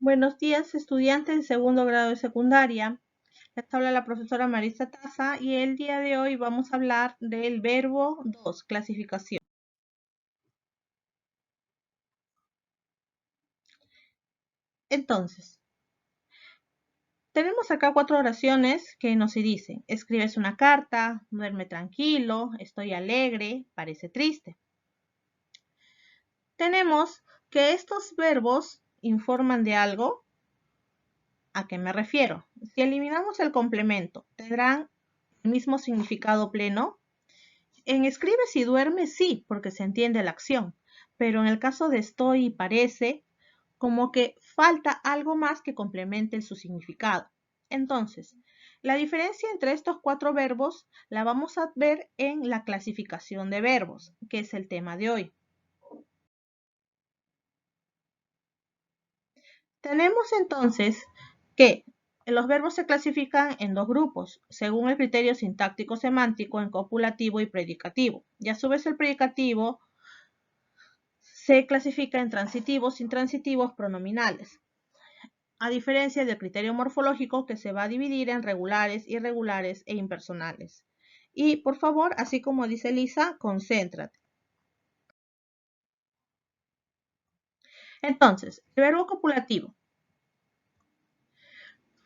Buenos días, estudiantes de segundo grado de secundaria. Les habla la profesora Marisa Taza y el día de hoy vamos a hablar del verbo 2, clasificación. Entonces, tenemos acá 4 oraciones que nos dicen: escribes una carta, duerme tranquilo, estoy alegre, parece triste. Tenemos que estos verbos informan de algo. ¿A qué me refiero? Si eliminamos el complemento, ¿tendrán el mismo significado pleno? En escribes y duermes sí, porque se entiende la acción, pero en el caso de estoy y parece, como que falta algo más que complemente su significado. Entonces, la diferencia entre estos 4 verbos la vamos a ver en la clasificación de verbos, que es el tema de hoy. Tenemos entonces que los verbos se clasifican en 2 grupos, según el criterio sintáctico semántico en copulativo y predicativo. Y a su vez el predicativo se clasifica en transitivos, intransitivos, pronominales, a diferencia del criterio morfológico que se va a dividir en regulares, irregulares e impersonales. Y por favor, así como dice Lisa, concéntrate. Entonces, el verbo copulativo.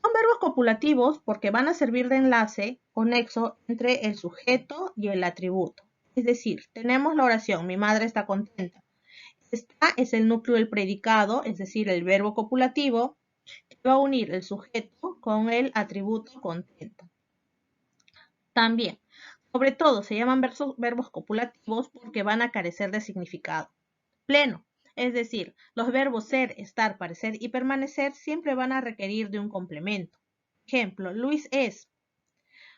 Son verbos copulativos porque van a servir de enlace o nexo entre el sujeto y el atributo. Es decir, tenemos la oración, mi madre está contenta. Esta es el núcleo del predicado, es decir, el verbo copulativo, que va a unir el sujeto con el atributo contento. También, sobre todo, se llaman verbos copulativos porque van a carecer de significado pleno. Es decir, los verbos ser, estar, parecer y permanecer siempre van a requerir de un complemento. Ejemplo, Luis es,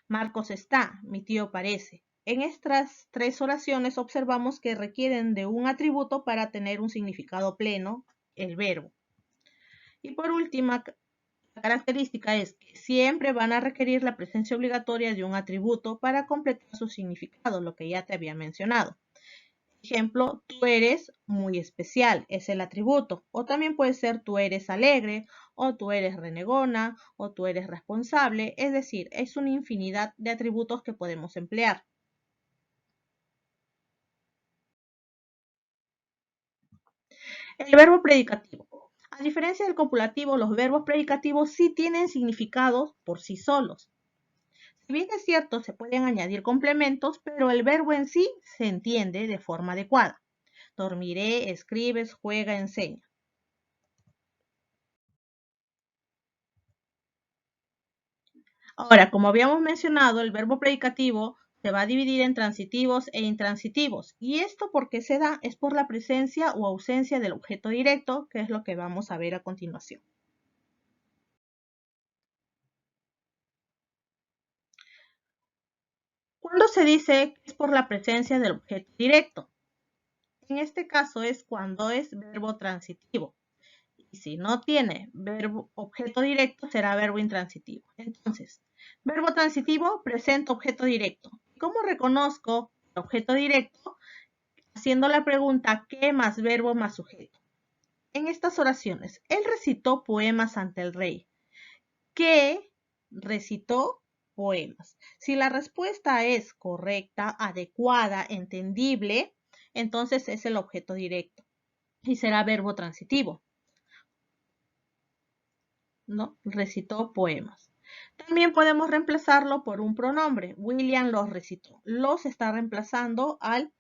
Marcos está, mi tío parece. En estas 3 oraciones observamos que requieren de un atributo para tener un significado pleno, el verbo. Y por última característica es que siempre van a requerir la presencia obligatoria de un atributo para completar su significado, lo que ya te había mencionado. Ejemplo, tú eres muy especial, es el atributo. O también puede ser tú eres alegre, o tú eres renegona, o tú eres responsable. Es decir, es una infinidad de atributos que podemos emplear. El verbo predicativo. A diferencia del copulativo, los verbos predicativos sí tienen significados por sí solos. Si bien es cierto, se pueden añadir complementos, pero el verbo en sí se entiende de forma adecuada. Dormiré, escribes, juega, enseña. Ahora, como habíamos mencionado, el verbo predicativo se va a dividir en transitivos e intransitivos. ¿Y esto por qué se da? Es por la presencia o ausencia del objeto directo, que es lo que vamos a ver a continuación. ¿Cuándo se dice que es por la presencia del objeto directo? En este caso es cuando es verbo transitivo. Y si no tiene verbo objeto directo, será verbo intransitivo. Entonces, verbo transitivo presenta objeto directo. ¿Cómo reconozco el objeto directo? Haciendo la pregunta ¿qué más verbo más sujeto? En estas oraciones, él recitó poemas ante el rey. ¿Qué recitó poemas? Si la respuesta es correcta, adecuada, entendible, entonces es el objeto directo y será verbo transitivo. ¿No? Recitó poemas. También podemos reemplazarlo por un pronombre. William los recitó. Los está reemplazando al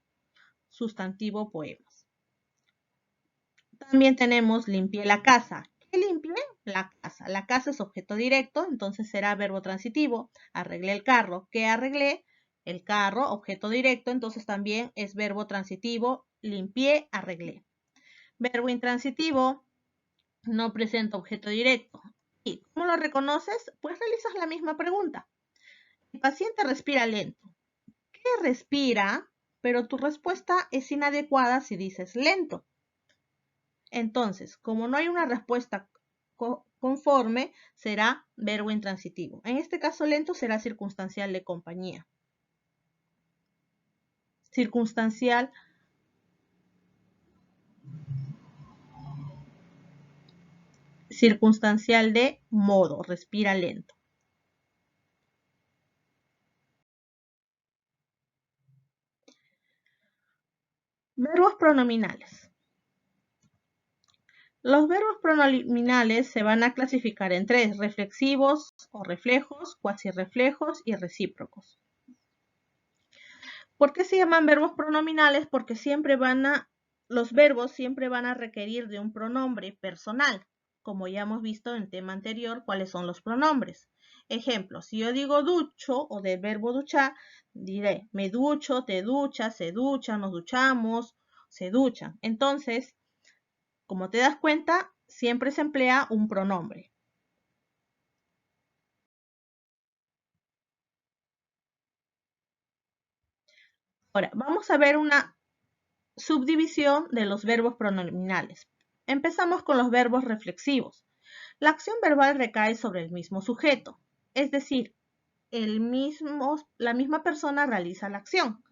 sustantivo poemas. También tenemos limpié la casa. ¿Qué limpié? La casa. La casa es objeto directo, entonces será verbo transitivo. Arreglé el carro. ¿Qué arreglé? El carro, objeto directo, entonces también es verbo transitivo. Limpié, arreglé. Verbo intransitivo no presenta objeto directo. ¿Y cómo lo reconoces? Pues realizas la misma pregunta. El paciente respira lento. ¿Qué respira? Pero tu respuesta es inadecuada si dices lento. Entonces, como no hay una respuesta conforme, será verbo intransitivo. En este caso, lento será circunstancial de compañía. Circunstancial circunstancial de modo, respira lento. Verbos pronominales. Los verbos pronominales se van a clasificar en tres: reflexivos o reflejos, cuasirreflejos y recíprocos. ¿Por qué se llaman verbos pronominales? Porque los verbos siempre van a requerir de un pronombre personal, como ya hemos visto en el tema anterior, cuáles son los pronombres. Ejemplo, si yo digo ducho o del verbo duchar, diré me ducho, te duchas, se duchan, nos duchamos, se duchan. Entonces, como te das cuenta, siempre se emplea un pronombre. Ahora, vamos a ver una subdivisión de los verbos pronominales. Empezamos con los verbos reflexivos. La acción verbal recae sobre el mismo sujeto, es decir, la misma persona realiza la acción.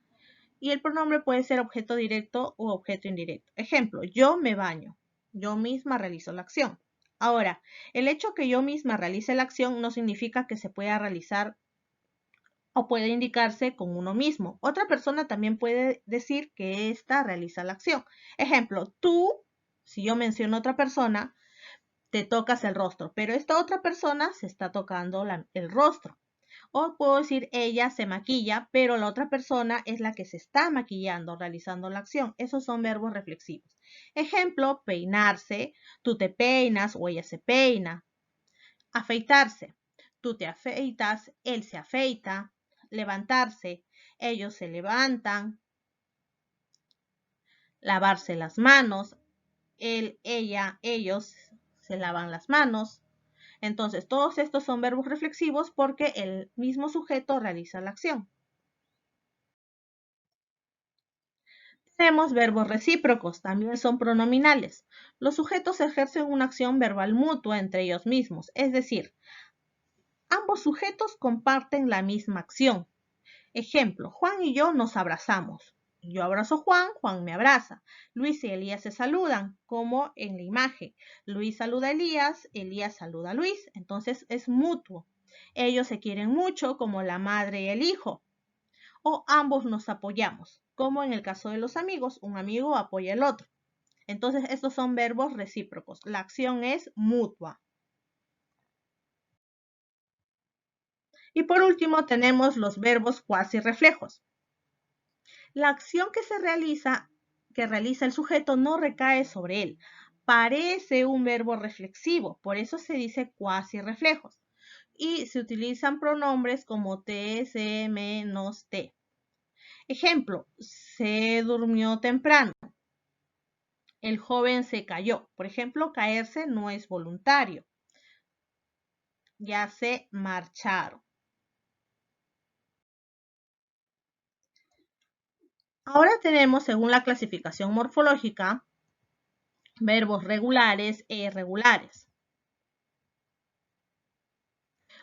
Y el pronombre puede ser objeto directo u objeto indirecto. Ejemplo, yo me baño. Yo misma realizo la acción. Ahora, el hecho que yo misma realice la acción no significa que se pueda realizar o puede indicarse con uno mismo. Otra persona también puede decir que ésta realiza la acción. Ejemplo, tú, si yo menciono a otra persona, te tocas el rostro, pero esta otra persona se está tocando el rostro. O puedo decir ella se maquilla, pero la otra persona es la que se está maquillando, realizando la acción. Esos son verbos reflexivos. Ejemplo, peinarse, tú te peinas o ella se peina. Afeitarse, tú te afeitas, él se afeita. Levantarse, ellos se levantan. Lavarse las manos, él, ella, ellos se lavan las manos. Entonces, todos estos son verbos reflexivos porque el mismo sujeto realiza la acción. Tenemos verbos recíprocos, también son pronominales. Los sujetos ejercen una acción verbal mutua entre ellos mismos, es decir, ambos sujetos comparten la misma acción. Ejemplo, Juan y yo nos abrazamos. Yo abrazo a Juan, Juan me abraza. Luis y Elías se saludan, como en la imagen. Luis saluda a Elías, Elías saluda a Luis. Entonces es mutuo. Ellos se quieren mucho, como la madre y el hijo. O ambos nos apoyamos, como en el caso de los amigos, un amigo apoya al otro. Entonces estos son verbos recíprocos. La acción es mutua. Y por último tenemos los verbos cuasirreflejos. La acción que realiza el sujeto no recae sobre él. Parece un verbo reflexivo, por eso se dice cuasirreflejos. Y se utilizan pronombres como te, se, me, nos, te. Ejemplo, se durmió temprano. El joven se cayó. Por ejemplo, caerse no es voluntario. Ya se marcharon. Ahora tenemos, según la clasificación morfológica, verbos regulares e irregulares.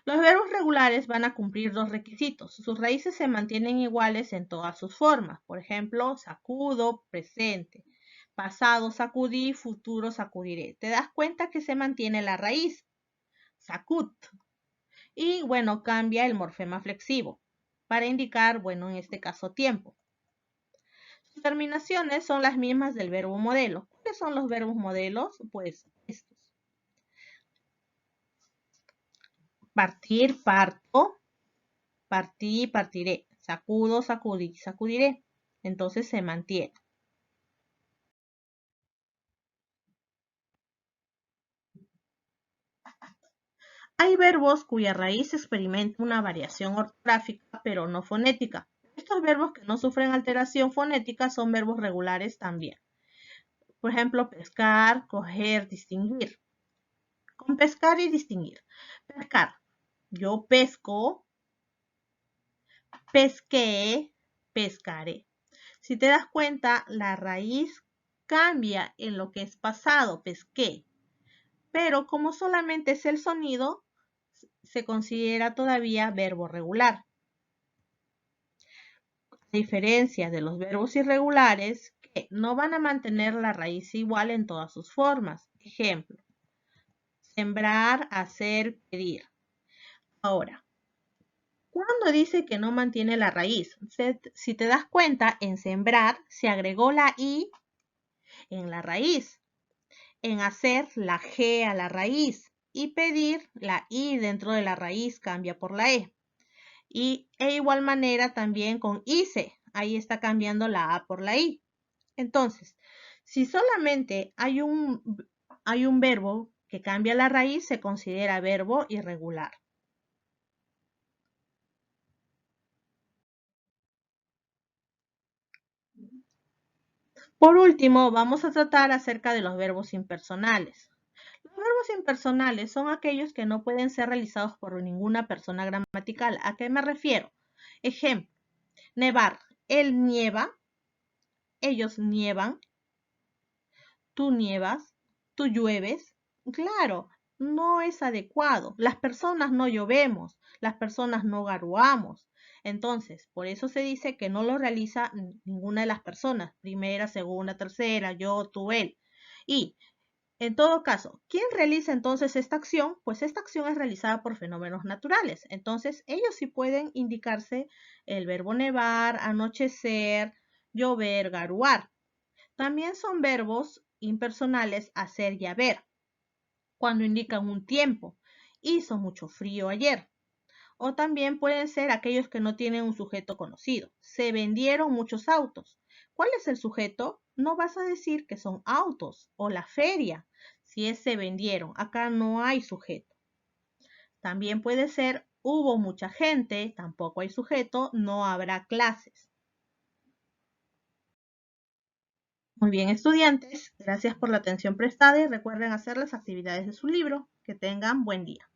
Los verbos regulares van a cumplir dos requisitos. Sus raíces se mantienen iguales en todas sus formas. Por ejemplo, sacudo, presente. Pasado, sacudí, futuro, sacudiré. Te das cuenta que se mantiene la raíz. Sacut. Y bueno, cambia el morfema flexivo para indicar, bueno, en este caso tiempo. Sus terminaciones son las mismas del verbo modelo. ¿Cuáles son los verbos modelos? Pues estos. Partir, parto, partí, partiré. Sacudo, sacudí, sacudiré. Entonces se mantiene. Hay verbos cuya raíz experimenta una variación ortográfica, pero no fonética. Estos verbos que no sufren alteración fonética son verbos regulares también. Por ejemplo, pescar, coger, distinguir. Con pescar y distinguir. Pescar. Yo pesco, pesqué, pescaré. Si te das cuenta, la raíz cambia en lo que es pasado, pesqué. Pero como solamente es el sonido, se considera todavía verbo regular. A diferencia de los verbos irregulares, que no van a mantener la raíz igual en todas sus formas. Ejemplo, sembrar, hacer, pedir. Ahora, ¿cuándo dice que no mantiene la raíz? Si te das cuenta, en sembrar se agregó la I en la raíz. En hacer, la G a la raíz. Y pedir, la I dentro de la raíz cambia por la E. E igual manera también con hice. Ahí está cambiando la A por la I. Entonces, si solamente hay un verbo que cambia la raíz, se considera verbo irregular. Por último, vamos a tratar acerca de los verbos impersonales. Los verbos impersonales son aquellos que no pueden ser realizados por ninguna persona gramatical. ¿A qué me refiero? Ejemplo, nevar. Él nieva, ellos nievan, tú nievas, tú llueves. Claro, no es adecuado. Las personas no llovemos, las personas no garuamos. Entonces, por eso se dice que no lo realiza ninguna de las personas. Primera, segunda, tercera, yo, tú, él. Y, en todo caso, ¿quién realiza entonces esta acción? Pues esta acción es realizada por fenómenos naturales. Entonces, ellos sí pueden indicarse el verbo nevar, anochecer, llover, garuar. También son verbos impersonales hacer y haber, cuando indican un tiempo. Hizo mucho frío ayer. O también pueden ser aquellos que no tienen un sujeto conocido. Se vendieron muchos autos. ¿Cuál es el sujeto? No vas a decir que son autos o la feria. Si es se vendieron, acá no hay sujeto. También puede ser hubo mucha gente, tampoco hay sujeto, no habrá clases. Muy bien, estudiantes, gracias por la atención prestada y recuerden hacer las actividades de su libro. Que tengan buen día.